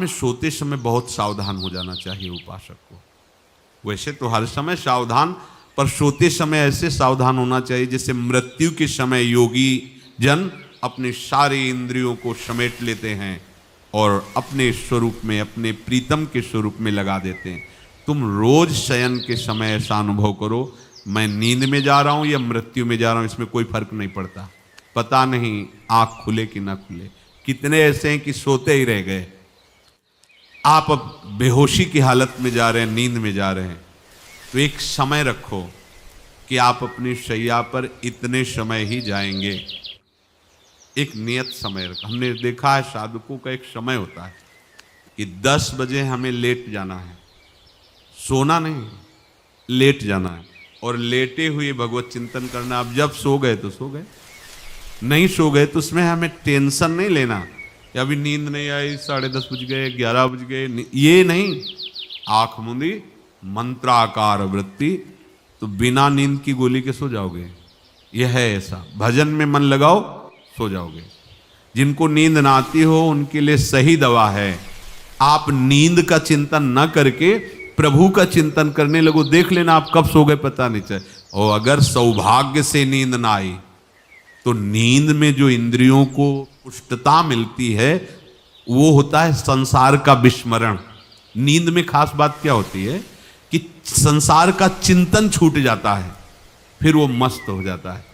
में सोते समय बहुत सावधान हो जाना चाहिए उपासक को। वैसे तो हर समय सावधान, पर सोते समय ऐसे सावधान होना चाहिए जैसे मृत्यु के समय योगी जन अपने सारे इंद्रियों को समेट लेते हैं और अपने स्वरूप में, अपने प्रीतम के स्वरूप में लगा देते हैं। तुम रोज शयन के समय ऐसा अनुभव करो, मैं नींद में जा रहा हूं या मृत्यु में जा रहा हूं, इसमें कोई फर्क नहीं पड़ता। पता नहीं आंख खुले कि ना खुले। कितने ऐसे हैं कि सोते ही रह गए। आप अब बेहोशी की हालत में जा रहे हैं, नींद में जा रहे हैं, तो एक समय रखो कि आप अपनी शैया पर इतने समय ही जाएंगे। एक नियत समय रखो। हमने देखा है साधकों का एक समय होता है कि 10 बजे हमें लेट जाना है, सोना नहीं, लेट जाना है और लेटे हुए भगवत चिंतन करना। अब जब सो गए तो सो गए, नहीं सो गए तो उसमें हमें टेंशन नहीं लेना कि अभी नींद नहीं आई, 10:30 बज गए, 11 बज गए, ये नहीं। आंख मूंदी, मंत्राकार वृत्ति, तो बिना नींद की गोली के सो जाओगे। यह है ऐसा। भजन में मन लगाओ, सो जाओगे। जिनको नींद ना आती हो उनके लिए सही दवा है, आप नींद का चिंतन न करके प्रभु का चिंतन करने लगो। देख लेना आप कब सो गए पता नहीं चले। और अगर सौभाग्य से नींद ना आई तो नींद में जो इंद्रियों को पुष्टता मिलती है वो होता है संसार का विस्मरण। नींद में खास बात क्या होती है कि संसार का चिंतन छूट जाता है, फिर वो मस्त हो जाता है।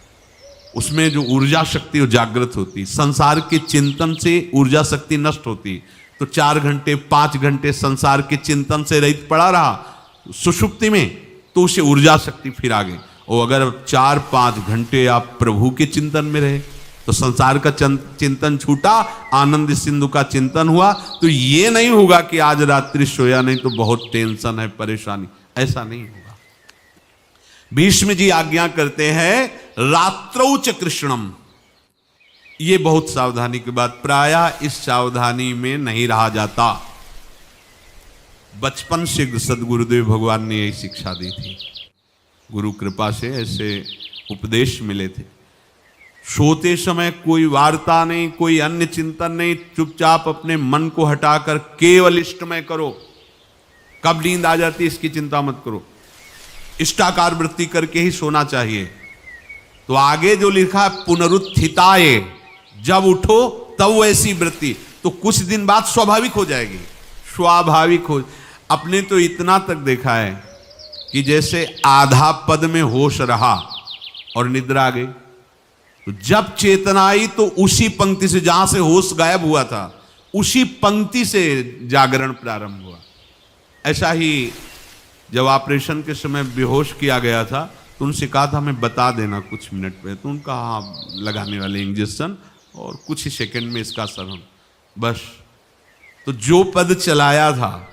उसमें जो ऊर्जा शक्ति वो जागृत होती। संसार के चिंतन से ऊर्जा शक्ति नष्ट होती, तो 4 घंटे 5 घंटे संसार के चिंतन से रहित पड़ा रहा सुषुप्ति में, तो उसे ऊर्जा शक्ति फिर आ गई। और अगर 4-5 घंटे आप प्रभु के चिंतन में रहे तो संसार का चिंतन छूटा, आनंद सिंधु का चिंतन हुआ। तो ये नहीं होगा कि आज रात्रि सोया नहीं तो बहुत टेंशन है, परेशानी, ऐसा नहीं होगा। भीष्म जी आज्ञा करते हैं रात्रौ च कृष्णम। ये बहुत सावधानी की बात, प्रायः इस सावधानी में नहीं रहा जाता। बचपन से सदगुरुदेव भगवान ने यही शिक्षा दी थी, गुरु कृपा से ऐसे उपदेश मिले थे। सोते समय कोई वार्ता नहीं, कोई अन्य चिंतन नहीं, चुपचाप अपने मन को हटाकर केवल इष्टमय करो। कब नींद आ जाती है इसकी चिंता मत करो, इष्टाकार वृत्ति करके ही सोना चाहिए। तो आगे जो लिखा है पुनरुत्थिताय, जब उठो तब वैसी वृत्ति, तो कुछ दिन बाद स्वाभाविक हो जाएगी, स्वाभाविक हो। अपने तो इतना तक देखा है कि जैसे आधा पद में होश रहा और निद्रा आ गई, तो जब चेतना आई तो उसी पंक्ति से, जहां से होश गायब हुआ था, उसी पंक्ति से जागरण प्रारंभ हुआ। ऐसा ही जब ऑपरेशन के समय बेहोश किया गया था तो उनसे कहा था हमें बता देना कुछ मिनट पे, तो उनका हाँ लगाने वाले इंजेक्शन और कुछ ही सेकंड में इसका असर हो, बस। तो जो पद चलाया था,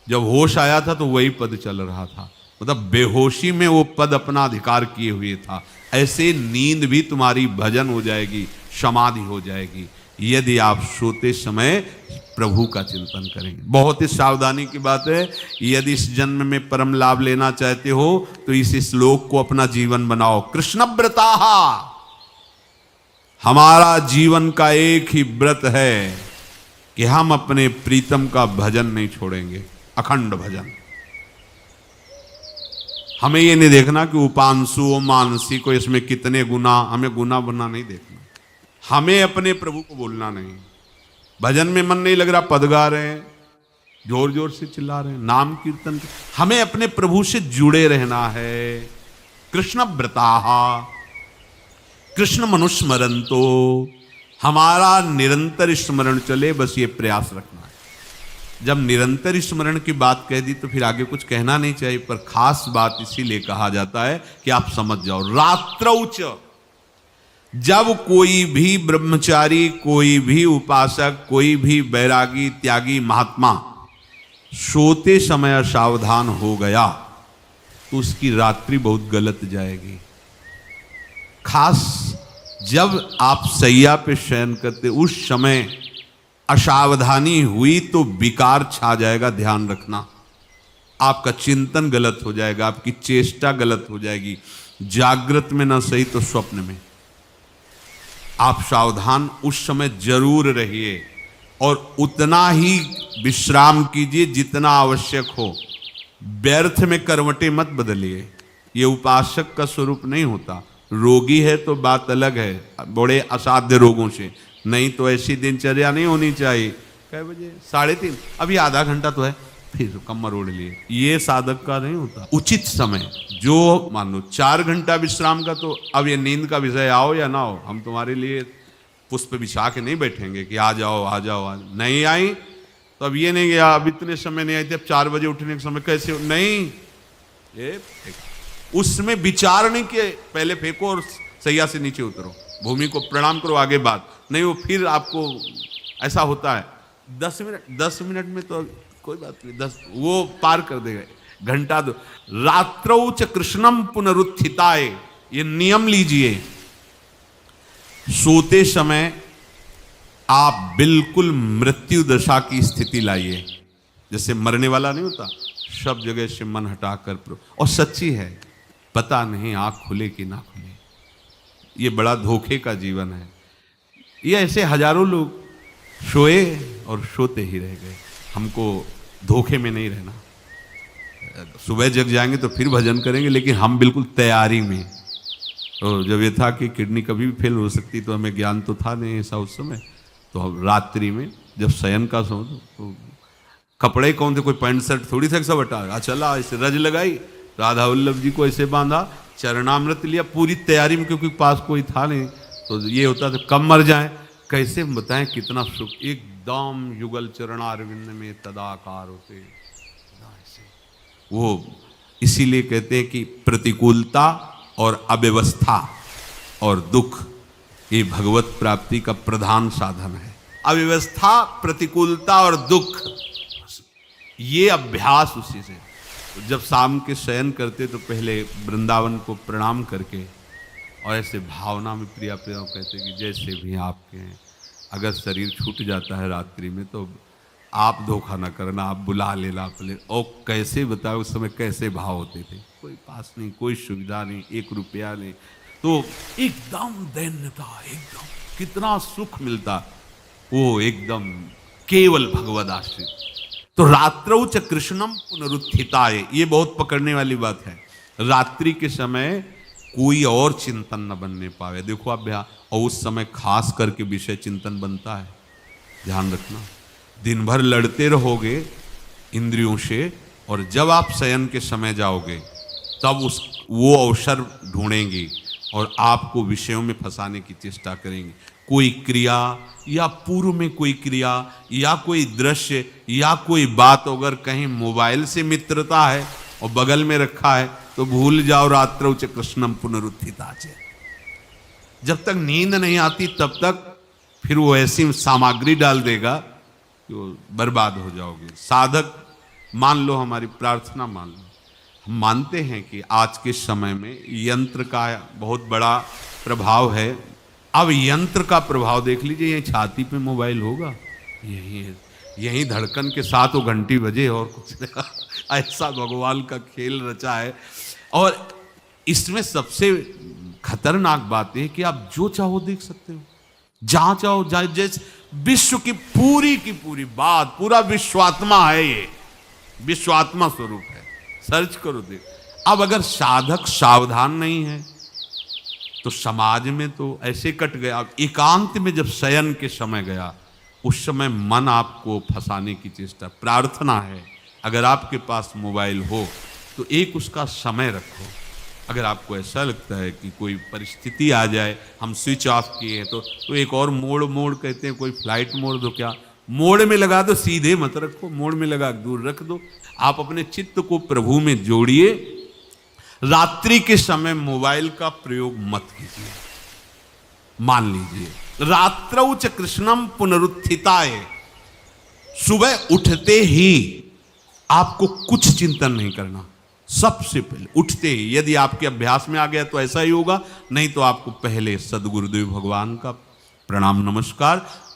जब होश आया था तो वही पद चल रहा था, मतलब बेहोशी में वो पद अपना अधिकार किए हुए था। ऐसे नींद भी तुम्हारी भजन हो जाएगी, समाधि हो जाएगी, यदि आप सोते समय प्रभु का चिंतन करेंगे। बहुत ही सावधानी की बात है। यदि इस जन्म में परम लाभ लेना चाहते हो तो इस श्लोक को अपना जीवन बनाओ। कृष्णव्रताः, हमारा जीवन का एक ही व्रत है कि हम अपने प्रीतम का भजन नहीं छोड़ेंगे, अखंड भजन। हमें ये नहीं देखना कि उपांशु मानसी को इसमें कितने गुना, हमें गुना बना नहीं देखना। हमें अपने प्रभु को बोलना नहीं। भजन में मन नहीं लग रहा, पद गा रहे हैं, जोर जोर से चिल्ला रहे हैं, नाम कीर्तन, हमें अपने प्रभु से जुड़े रहना है। कृष्ण व्रताः, कृष्ण मनुस्मरन्तो, हमारा निरंतर स्मरण चले, बस ये प्रयास रखना है। जब निरंतर स्मरण की बात कह दी तो फिर आगे कुछ कहना नहीं चाहिए, पर खास बात इसीलिए कहा जाता है कि आप समझ जाओ। रात्रौ च, जब कोई भी ब्रह्मचारी, कोई भी उपासक, कोई भी बैरागी त्यागी महात्मा सोते समय असावधान हो गया तो उसकी रात्रि बहुत गलत जाएगी। खास जब आप सैया पे शयन करते उस समय असावधानी हुई तो विकार छा जाएगा, ध्यान रखना। आपका चिंतन गलत हो जाएगा, आपकी चेष्टा गलत हो जाएगी, जागृत में ना सही तो स्वप्न में। आप सावधान उस समय जरूर रहिए। और उतना ही विश्राम कीजिए जितना आवश्यक हो। व्यर्थ में करवटें मत बदलिए, ये उपासक का स्वरूप नहीं होता। रोगी है तो बात अलग है, बड़े असाध्य रोगों से, नहीं तो ऐसी दिनचर्या नहीं होनी चाहिए। कै बजे? 3:30, अभी आधा घंटा तो है, फिर कमर ओढ़ लिए, ये साधक का नहीं होता। उचित समय, जो मान लो 4 घंटा विश्राम का, तो अब ये नींद का विषय आओ या ना हो, हम तुम्हारे लिए पुष्प बिछा के नहीं बैठेंगे कि आ जाओ आ जाओ आ जाओ। नहीं आई तो अब ये नहीं गया, अब इतने समय नहीं आई थी, अब 4 बजे उठने के समय कैसे हो? नहीं, ये उसमें विचार नहीं किए, पहले फेंको और सैया से नीचे उतरो, भूमि को प्रणाम करो, आगे बात नहीं। वो फिर आपको ऐसा होता है 10 मिनट में तो कोई बात नहीं, 10 वो पार कर देगा, घंटा दो। रात्रौ च कृष्णम पुनरुत्थिताय, ये नियम लीजिए। सोते समय आप बिल्कुल मृत्यु दशा की स्थिति लाइए, जैसे मरने वाला नहीं होता, सब जगह से मन हटाकर, और सच्ची है, पता नहीं आंख खुले कि ना खुले, ये बड़ा धोखे का जीवन है। ये ऐसे हजारों लोग सोए और सोते ही रह गए। हमको धोखे में नहीं रहना, सुबह जग जाएंगे तो फिर भजन करेंगे, लेकिन हम बिल्कुल तैयारी में। तो जब ये था कि किडनी कभी भी फेल हो सकती, तो हमें ज्ञान तो था नहीं ऐसा उस समय, तो हम रात्रि में जब शयन का सो, तो कपड़े कौन थे, कोई पैंट शर्ट थोड़ी था, सब हटा चला, ऐसे रज लगाई, राधा वल्लभ जी को ऐसे बांधा, चरणामृत लिया, पूरी तैयारी में, क्योंकि पास कोई था नहीं। तो ये होता था कब मर जाए, कैसे बताएं कितना सुख, एकदम युगल चरणारविंद में तदाकार होते वो। इसीलिए कहते हैं कि प्रतिकूलता और अव्यवस्था और दुख, ये भगवत प्राप्ति का प्रधान साधन है। अव्यवस्था, प्रतिकूलता और दुख, ये अभ्यास उसी से। तो जब शाम के शयन करते तो पहले वृंदावन को प्रणाम करके, और ऐसे भावना में प्रिया प्रिया कहते कि जैसे भी आपके हैं, अगर शरीर छूट जाता है रात्रि में तो आप धोखा ना करना, आप बुला लेना अपने। और कैसे बताओ उस समय कैसे भाव होते थे, कोई पास नहीं, कोई सुविधा नहीं, 1 रुपया नहीं, तो एकदम दैन्यता, एकदम कितना सुख मिलता, वो एकदम केवल भगवद आश्रित। तो रात्रौ च कृष्णम पुनरुत्थिताय, ये बहुत पकड़ने वाली बात है। रात्रि के समय कोई और चिंतन न बनने पावे। देखो आप, और उस समय खास करके विषय चिंतन बनता है, ध्यान रखना। दिन भर लड़ते रहोगे इंद्रियों से, और जब आप शयन के समय जाओगे तब वो अवसर ढूंढेंगी और आपको विषयों में फंसाने की चेष्टा करेंगे। कोई क्रिया या पूर्व में कोई क्रिया या कोई दृश्य या कोई बात, अगर कहीं मोबाइल से मित्रता है और बगल में रखा है तो भूल जाओ, रात्रौ च कृष्णम पुनरुत्थिताच। जब तक नींद नहीं आती तब तक फिर वो ऐसी सामग्री डाल देगा कि वो बर्बाद हो जाओगे। साधक मान लो, हमारी प्रार्थना मान लो, हम मानते हैं कि आज के समय में यंत्र का बहुत बड़ा प्रभाव है। अब यंत्र का प्रभाव देख लीजिए, यही छाती पे मोबाइल होगा, यही धड़कन के साथ वो घंटी बजे और कुछ नहीं। ऐसा भगवान का खेल रचा है। और इसमें सबसे खतरनाक बात है कि आप जो चाहो देख सकते हो, जहां चाहो, जैसे विश्व की पूरी बात, पूरा विश्वात्मा है, ये विश्वात्मा स्वरूप है, सर्च करो देख। अब अगर साधक सावधान नहीं है तो समाज में तो ऐसे कट गया। अब एकांत में जब शयन के समय गया, उस समय मन आपको फंसाने की चेष्टा। प्रार्थना है, अगर आपके पास मोबाइल हो तो एक उसका समय रखो। अगर आपको ऐसा लगता है कि कोई परिस्थिति आ जाए, हम स्विच ऑफ किए हैं, तो एक और मोड़ कहते हैं, कोई फ्लाइट मोड़ दो, क्या मोड़ में लगा दो, सीधे मत रखो, मोड़ में लगा दूर रख दो। आप अपने चित्त को प्रभु में जोड़िए। रात्रि के समय मोबाइल का प्रयोग मत कीजिए। मान लीजिए रात्रौ च कृष्णम पुनरुत्थिताय, सुबह उठते ही आपको कुछ चिंतन नहीं करना। सबसे पहले उठते ही, यदि आपके अभ्यास में आ गया तो ऐसा ही होगा, नहीं तो आपको पहले सदगुरुदेव भगवान का प्रणाम नमस्कार,